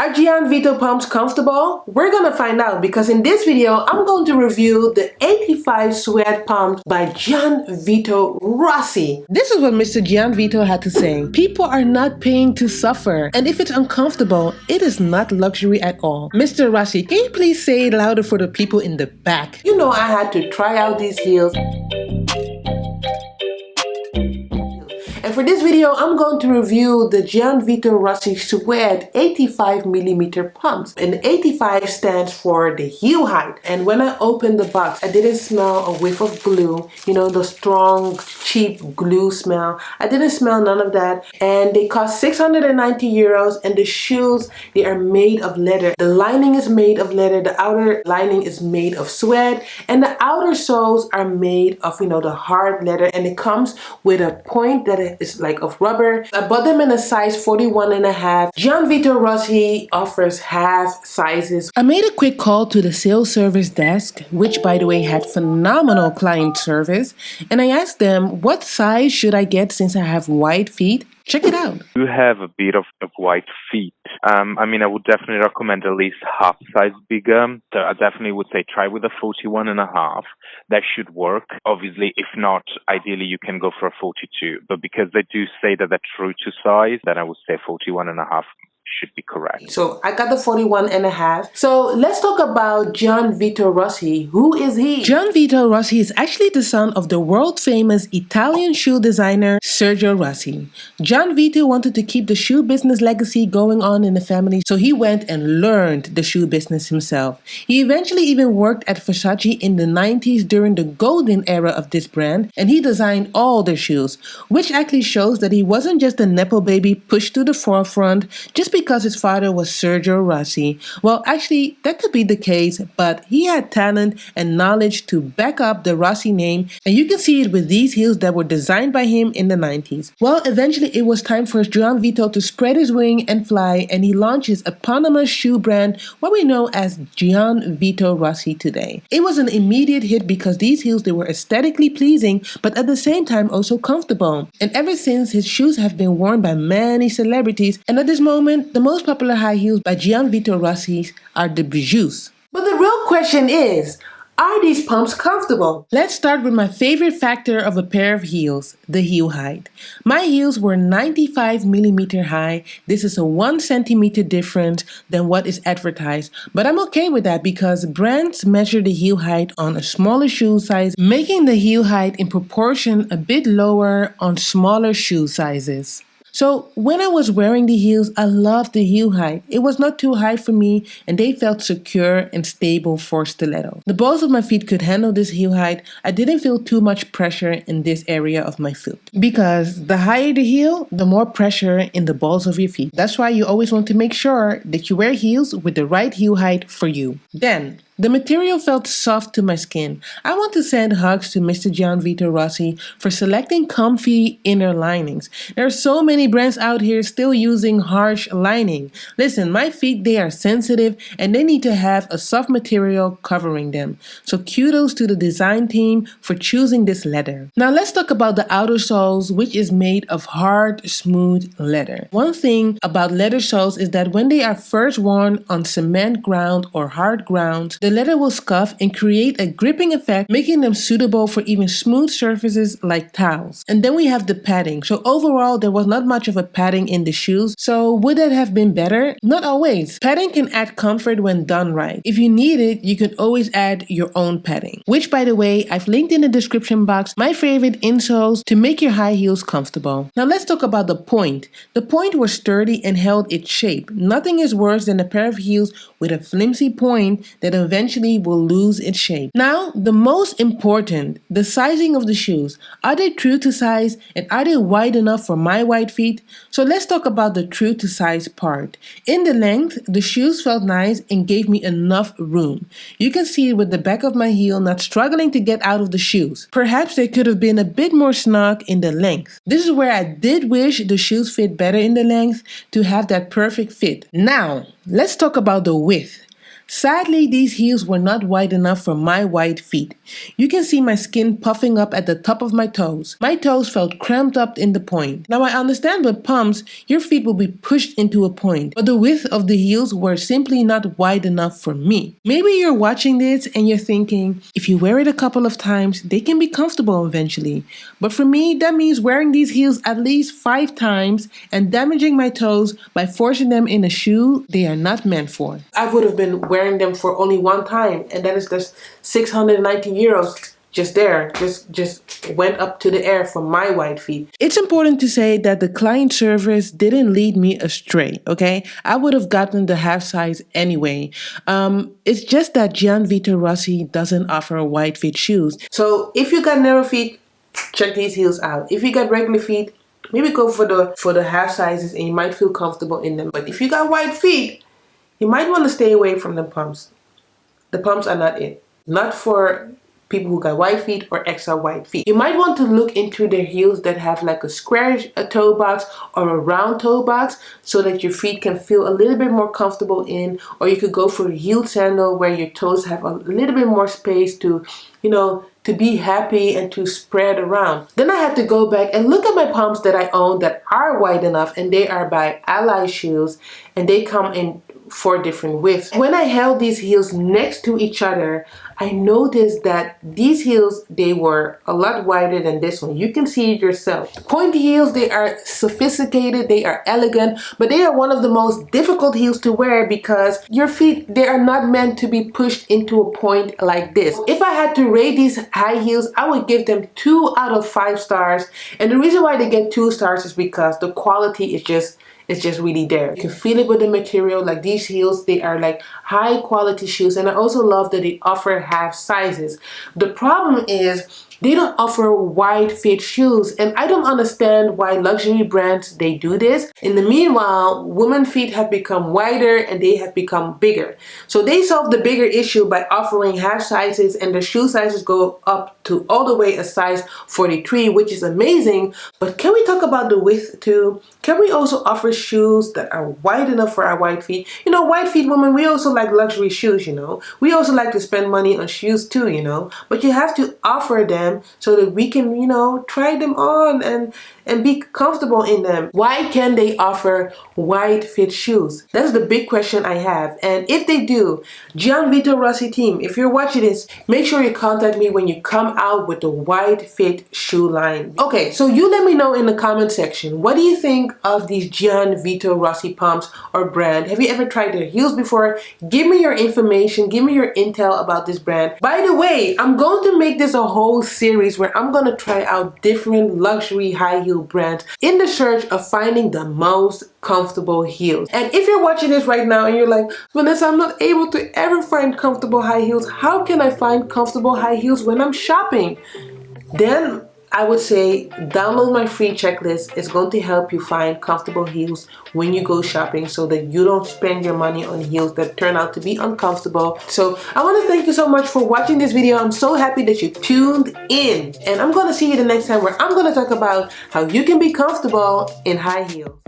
Are Gianvito pumps comfortable? We're gonna find out because in this video, I'm going to review the 85 Suede pumps by Gianvito Rossi. This is what Mr. Gianvito had to say. People are not paying to suffer, and if it's uncomfortable, it is not luxury at all. Mr. Rossi, can you please say it louder for the people in the back? You know I had to try out these heels. And for this video, I'm going to review the Gianvito Rossi Suede 85mm pumps. And 85 stands for the heel height. And when I opened the box, I didn't smell a whiff of glue. You know, the strong, cheap glue smell. I didn't smell none of that. And they cost 690 euros. And the shoes, they are made of leather. The lining is made of leather. The outer lining is made of suede. And the outer soles are made of, you know, the hard leather. And it comes with a point that is like of rubber. I bought them in a size 41.5. Gianvito Rossi offers half sizes. I made a quick call to the sales service desk, which by the way had phenomenal client service, and I asked them what size should I get since I have wide feet. Check it out. You have a bit of wide feet. I mean, I would definitely recommend at least half size bigger. So I definitely would say try with a 41.5. That should work. Obviously, if not, ideally you can go for a 42. But because they do say that they're true to size, then I would say 41.5 should be correct. So I got the 41.5. So let's talk about Gianvito Rossi. Who is he? Gianvito Rossi is actually the son of the world famous Italian shoe designer Sergio Rossi. Gianvito wanted to keep the shoe business legacy going on in the family, so he went and learned the shoe business himself. He eventually even worked at Versace in the 90s during the golden era of this brand, and he designed all their shoes, which actually shows that he wasn't just a nepo baby pushed to the forefront just because his father was Sergio Rossi. Well, actually, that could be the case, but he had talent and knowledge to back up the Rossi name, and you can see it with these heels that were designed by him in the 90s. Well, eventually it was time for Gianvito to spread his wing and fly, and he launched his eponymous shoe brand, what we know as Gianvito Rossi today. It was an immediate hit because these heels, they were aesthetically pleasing, but at the same time also comfortable. And ever since, his shoes have been worn by many celebrities, and at this moment, the most popular high heels by Gianvito Rossi are the Bijoux. But the real question is, are these pumps comfortable? Let's start with my favorite factor of a pair of heels, the heel height. My heels were 95mm high. This is a 1 centimeter difference than what is advertised, but I'm okay with that because brands measure the heel height on a smaller shoe size, making the heel height in proportion a bit lower on smaller shoe sizes. So when I was wearing the heels, I loved the heel height. It was not too high for me and they felt secure and stable for stiletto. The balls of my feet could handle this heel height. I didn't feel too much pressure in this area of my foot. Because the higher the heel, the more pressure in the balls of your feet. That's why you always want to make sure that you wear heels with the right heel height for you. Then, the material felt soft to my skin. I want to send hugs to Mr. Gianvito Rossi for selecting comfy inner linings. There are so many brands out here still using harsh lining. Listen, my feet, they are sensitive and they need to have a soft material covering them. So kudos to the design team for choosing this leather. Now let's talk about the outer soles, which is made of hard, smooth leather. One thing about leather soles is that when they are first worn on cement ground or hard ground, the leather will scuff and create a gripping effect, making them suitable for even smooth surfaces like towels. And then we have the padding. So overall, there was not much of a padding in the shoes. So would that have been better? Not always. Padding can add comfort when done right. If you need it, you can always add your own padding. Which, by the way, I've linked in the description box my favorite insoles to make your high heels comfortable. Now let's talk about the point. The point was sturdy and held its shape. Nothing is worse than a pair of heels with a flimsy point that eventually will lose its shape. Now, the most important, the sizing of the shoes. Are they true to size and are they wide enough for my wide feet? So let's talk about the true to size part. In the length, the shoes felt nice and gave me enough room. You can see it with the back of my heel not struggling to get out of the shoes. Perhaps they could have been a bit more snug in the length. This is where I did wish the shoes fit better in the length to have that perfect fit. Now, let's talk about the width. Sadly, these heels were not wide enough for my wide feet. You can see my skin puffing up at the top of my toes. My toes felt cramped up in the point. Now I understand with pumps, your feet will be pushed into a point, but the width of the heels were simply not wide enough for me. Maybe you're watching this and you're thinking, if you wear it a couple of times, they can be comfortable eventually. But for me, that means wearing these heels at least 5 times and damaging my toes by forcing them in a shoe they are not meant for. I would have been wearing them for only one time, and that is just 690 euros just there, just went up to the air for my wide feet. It's important to say that the client service didn't lead me astray, okay? I would have gotten the half size anyway. It's just that Gianvito Rossi doesn't offer wide fit shoes. So if you got narrow feet, check these heels out. If you got regular feet, maybe go for the half sizes and you might feel comfortable in them. But if you got wide feet, you might want to stay away from the pumps. The pumps are not it. Not for people who got wide feet or extra wide feet. You might want to look into their heels that have like a square toe box or a round toe box so that your feet can feel a little bit more comfortable in, or you could go for a heeled sandal where your toes have a little bit more space to, to be happy and to spread around. Then I had to go back and look at my pumps that I own that are wide enough, and they are by Ally Shoes, and they come in 4 different widths. When I held these heels next to each other, I noticed that these heels, they were a lot wider than this one. You can see it yourself. Pointy heels, they are sophisticated, they are elegant, but they are one of the most difficult heels to wear because your feet, they are not meant to be pushed into a point like this. If I had to rate these high heels, I would give them 2 out of 5 stars. And the reason why they get 2 stars is because the quality is just really there. You can feel it with the material. Like these heels, they are like high quality shoes, and I also love that they offer half sizes. The problem is they don't offer wide fit shoes, and I don't understand why luxury brands, they do this. In the meanwhile, women's feet have become wider and they have become bigger. So they solve the bigger issue by offering half sizes, and the shoe sizes go up to all the way a size 43, which is amazing. But can we talk about the width too? Can we also offer shoes that are wide enough for our wide feet? Wide feet women, we also like luxury shoes, We also like to spend money on shoes too, But you have to offer them so that we can, try them on and be comfortable in them. Why can't they offer wide fit shoes? That's the big question I have. And if they do, Gianvito Rossi team, if you're watching this, make sure you contact me when you come out with the wide fit shoe line. Okay, so you let me know in the comment section, what do you think of these Gianvito Rossi pumps or brand? Have you ever tried their heels before? Give me your information, give me your intel about this brand. By the way, I'm going to make this a whole series where I'm going to try out different luxury high heel brands in the search of finding the most comfortable heels. And if you're watching this right now and you're like, Vanessa, I'm not able to ever find comfortable high heels. How can I find comfortable high heels when I'm shopping? Then I would say download my free checklist. It's going to help you find comfortable heels when you go shopping so that you don't spend your money on heels that turn out to be uncomfortable. So I want to thank you so much for watching this video. I'm so happy that you tuned in. And I'm going to see you the next time where I'm going to talk about how you can be comfortable in high heels.